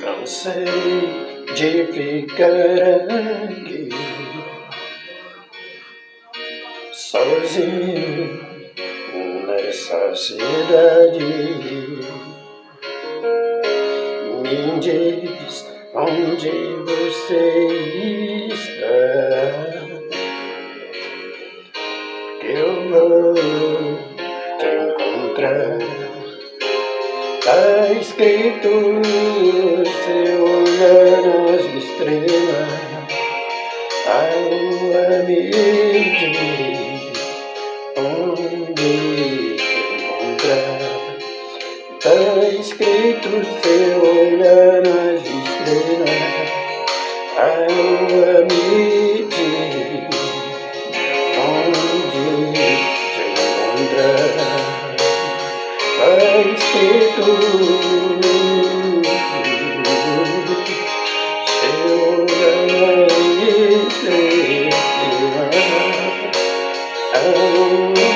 Cansei de ficar aqui sozinho nessa cidade. Me diz onde você está, que eu vou te encontrar. Tá escrito seu olhar nas estrelas, a lua me diz onde te encontrar. Tá escrito seu olhar nas estrelas, a lua me diz onde te encontrar. Tá escrito seu olhar nas estrelas, a lua